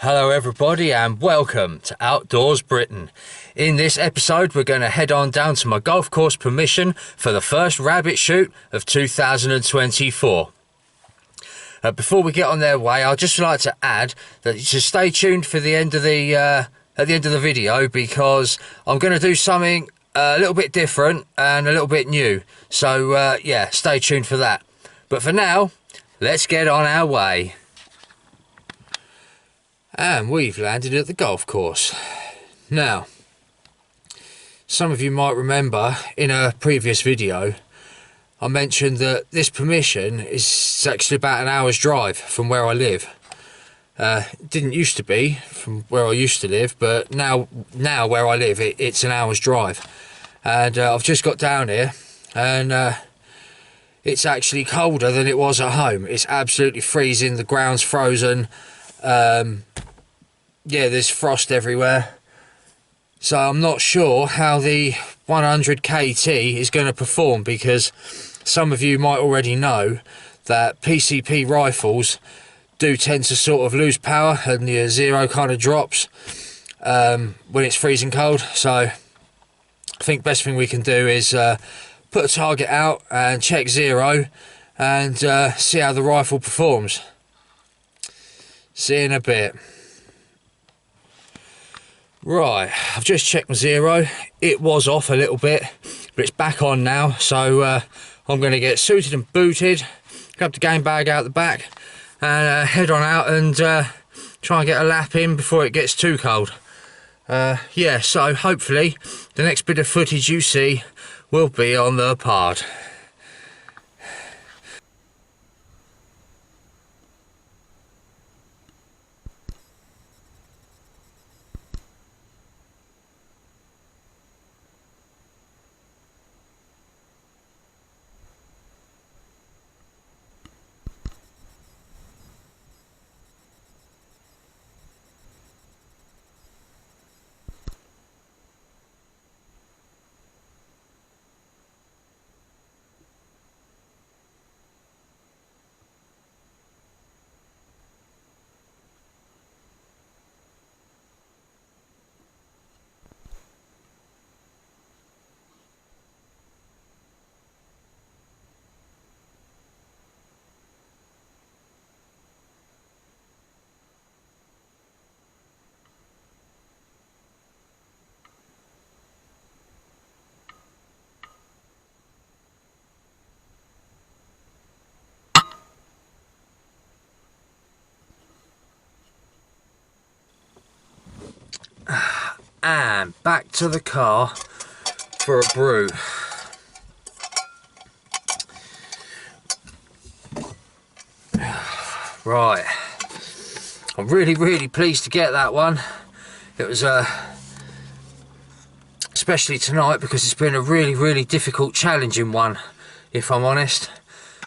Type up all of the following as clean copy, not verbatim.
Hello everybody and welcome to Outdoors Britain. In this episode we're going to head on down to my golf course permission for the first rabbit shoot of 2024. Before we get on their way, I'd just like to add that you should stay tuned for the end of the at the end of the video, because I'm going to do something a little bit different and a little bit new. So yeah, stay tuned for that. But for now, let's get on our way. And we've landed at the golf course. Now, some of you might remember in a previous video I mentioned that this permission is actually about an hour's drive from where I live. It didn't used to be from where I used to live, but now where I live it's an hour's drive. And I've just got down here and it's actually colder than it was at home. It's absolutely freezing, the ground's frozen. Yeah, there's frost everywhere. So I'm not sure how the 100KT is going to perform, because some of you might already know that PCP rifles do tend to sort of lose power and the zero kind of drops when it's freezing cold. So I think best thing we can do is put a target out and check zero and see how the rifle performs. See you in a bit. Right, I've just checked my zero. It was off a little bit, but it's back on now. So I'm going to get suited and booted, grab the game bag out the back, and head on out and try and get a lap in before it gets too cold. Yeah, so hopefully the next bit of footage you see will be on the pod. And back to the car for a brew. Right, I'm really pleased to get that one. It was especially tonight, because it's been a really difficult, challenging one, if I'm honest.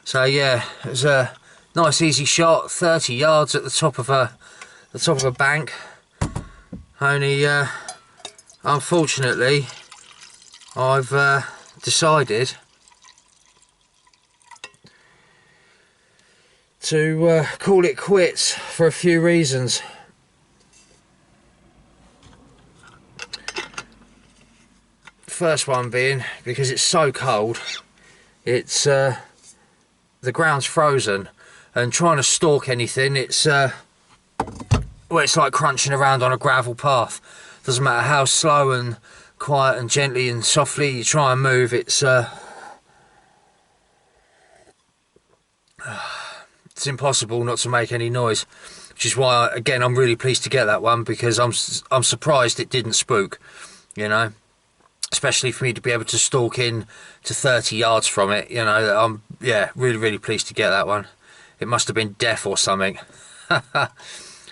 So yeah, it was a nice easy shot, 30 yards at the top of a bank. Only unfortunately I've decided to call it quits for a few reasons. First one being because it's so cold. It's the ground's frozen, and trying to stalk anything, it's well, it's like crunching around on a gravel path. Doesn't matter how slow and quiet and gently and softly you try and move, it's impossible not to make any noise. Which is why, again, I'm really pleased to get that one, because I'm surprised it didn't spook, you know. Especially for me to be able to stalk in to 30 yards from it, you know. I'm, yeah, really pleased to get that one. It must have been deaf or something.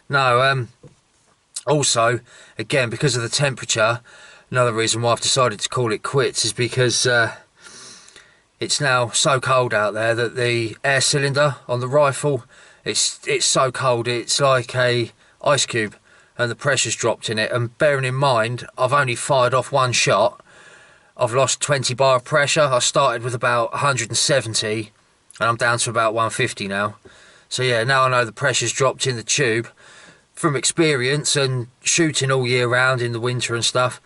No, also, again, because of the temperature, another reason why I've decided to call it quits is because it's now so cold out there that the air cylinder on the rifle, it's so cold, it's like a ice cube, and the pressure's dropped in it. And bearing in mind, I've only fired off one shot, I've lost 20 bar of pressure. I started with about 170 and I'm down to about 150 now. So yeah, now I know the pressure's dropped in the tube. from experience and shooting all year round in the winter and stuff,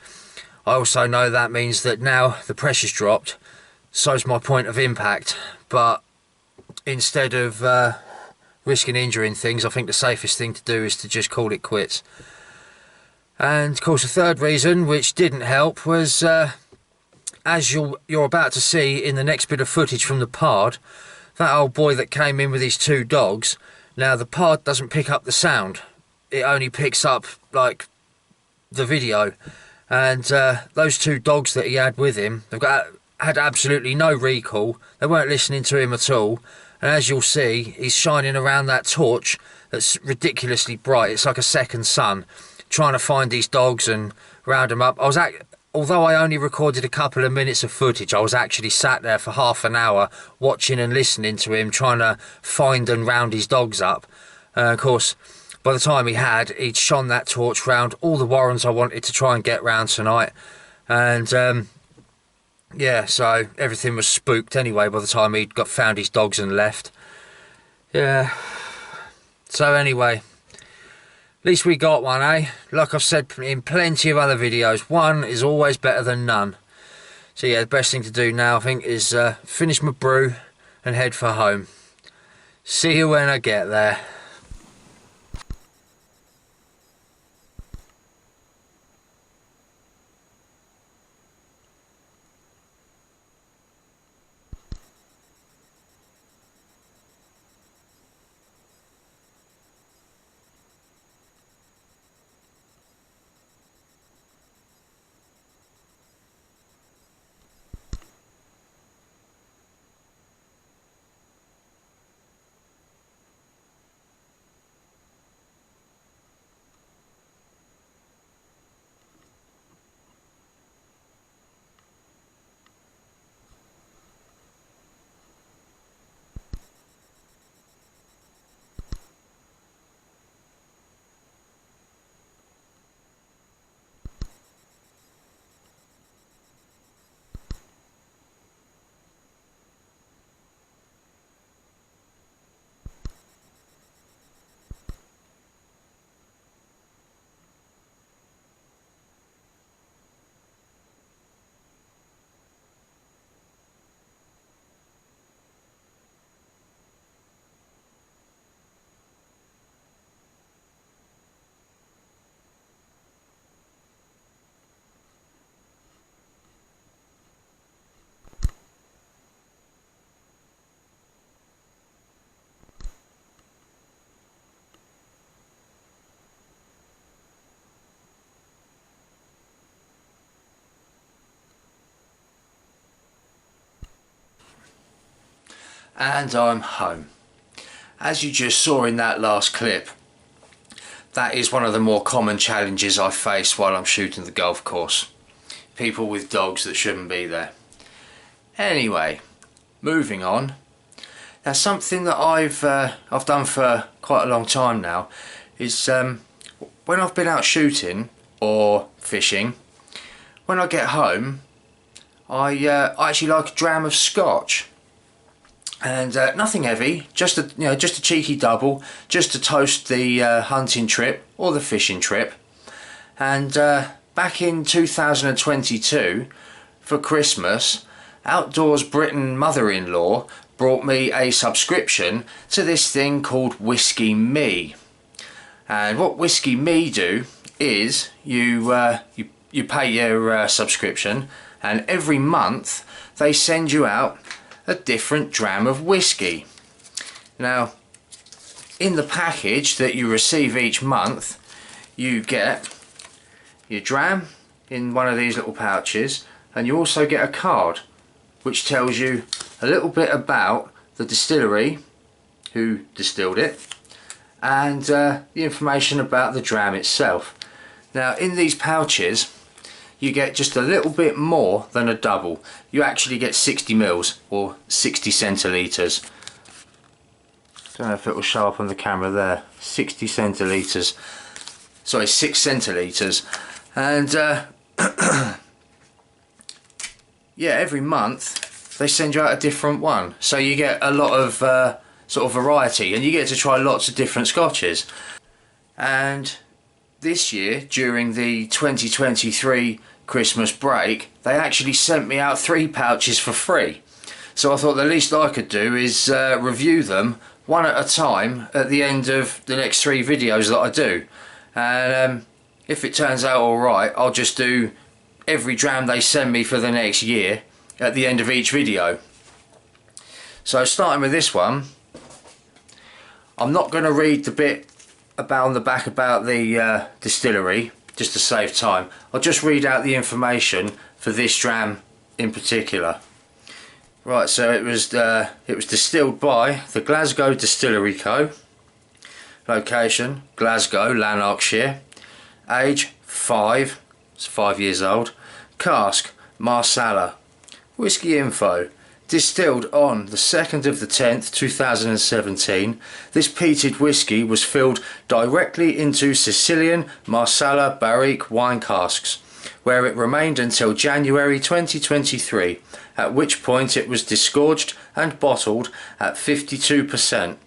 I also know that means that now the pressure's dropped, so's my point of impact. But instead of risking injuring things, I think the safest thing to do is to just call it quits. And of course the third reason, which didn't help, was as you're about to see in the next bit of footage from the pod, that old boy that came in with his two dogs, now the pod doesn't pick up the sound, it only picks up like the video. And those two dogs that he had with him, had absolutely no recall, they weren't listening to him at all. And as you'll see, he's shining around that torch that's ridiculously bright, it's like a second sun, trying to find these dogs and round them up. Although I only recorded a couple of minutes of footage, I was actually sat there for half an hour watching and listening to him, trying to find and round his dogs up. Of course, by the time he'd shone that torch round all the warrens I wanted to try and get round tonight. And yeah, so everything was spooked anyway by the time he'd found his dogs and left. Yeah. So anyway, at least we got one, eh? Like I've said in plenty of other videos, one is always better than none. So yeah, the best thing to do now, I think, is finish my brew and head for home. See you when I get there. And I'm home. As you just saw in that last clip, that is one of the more common challenges I face while I'm shooting the golf course. People with dogs that shouldn't be there. Anyway, moving on. Now, something that I've done for quite a long time now is when I've been out shooting or fishing, when I get home, I actually like a dram of scotch. And nothing heavy, just a cheeky double, just to toast the hunting trip or the fishing trip. And back in 2022, for Christmas, Outdoors Britain mother-in-law brought me a subscription to this thing called Whiskey Me. And what Whiskey Me do is you pay your subscription, and every month they send you out a different dram of whiskey. Now, in the package that you receive each month, you get your dram in one of these little pouches, and you also get a card which tells you a little bit about the distillery, who distilled it, and the information about the dram itself. Now, in these pouches you get just a little bit more than a double. You actually get 60 mils or 60 centilitres. Don't know if it will show up on the camera there. 60 centilitres. Sorry, 6 centilitres. And yeah, every month they send you out a different one. So you get a lot of sort of variety, and you get to try lots of different scotches. And this year, during the 2023 Christmas break, they actually sent me out 3 pouches for free. So I thought the least I could do is review them one at a time at the end of the next 3 videos that I do. And if it turns out alright, I'll just do every dram they send me for the next year at the end of each video. So starting with this one, I'm not going to read the bit about on the back about the distillery just to save time. I'll just read out the information for this dram in particular. Right, so it was distilled by the Glasgow Distillery Co. Location Glasgow, Lanarkshire. Age 5, it's 5 years old. Cask Marsala. Whiskey info. Distilled on the 2nd of the 10th 2017, this peated whiskey was filled directly into Sicilian Marsala barrique wine casks, where it remained until January 2023, at which point it was disgorged and bottled at 52%,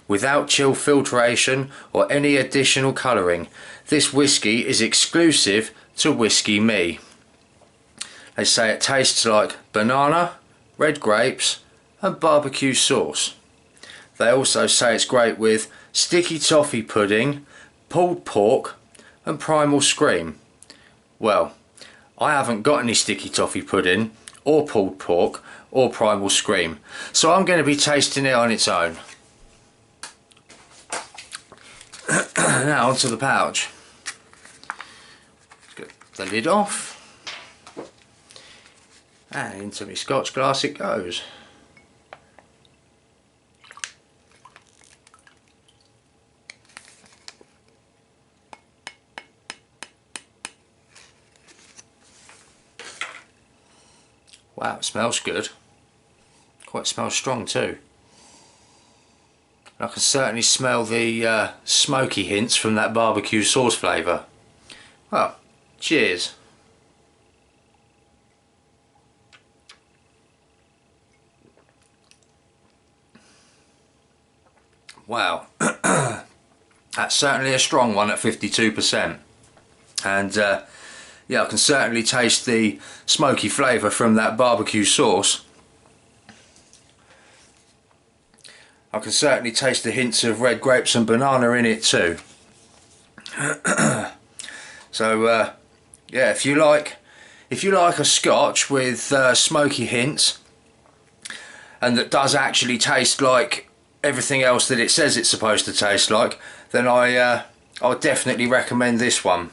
without chill filtration or any additional colouring. This whiskey is exclusive to Whiskey Me. They say it tastes like banana, red grapes and barbecue sauce. They also say it's great with sticky toffee pudding, pulled pork and primal scream. Well, I haven't got any sticky toffee pudding or pulled pork or primal scream, so I'm going to be tasting it on its own. Now onto the pouch. Let's get the lid off. And into my scotch glass it goes. Wow, it smells good. Quite smells strong too. I can certainly smell the smoky hints from that barbecue sauce flavour. Well, cheers. Wow, that's certainly a strong one at 52%, and yeah, I can certainly taste the smoky flavour from that barbecue sauce. I can certainly taste the hints of red grapes and banana in it too. So yeah, if you like a scotch with smoky hints and that does actually taste like everything else that it says it's supposed to taste like, then I would definitely recommend this one.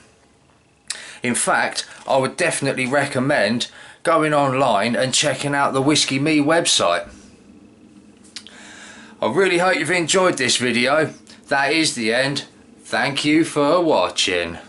In fact, I would definitely recommend going online and checking out the Whiskey Me website. I really hope you've enjoyed this video. That is the end. Thank you for watching.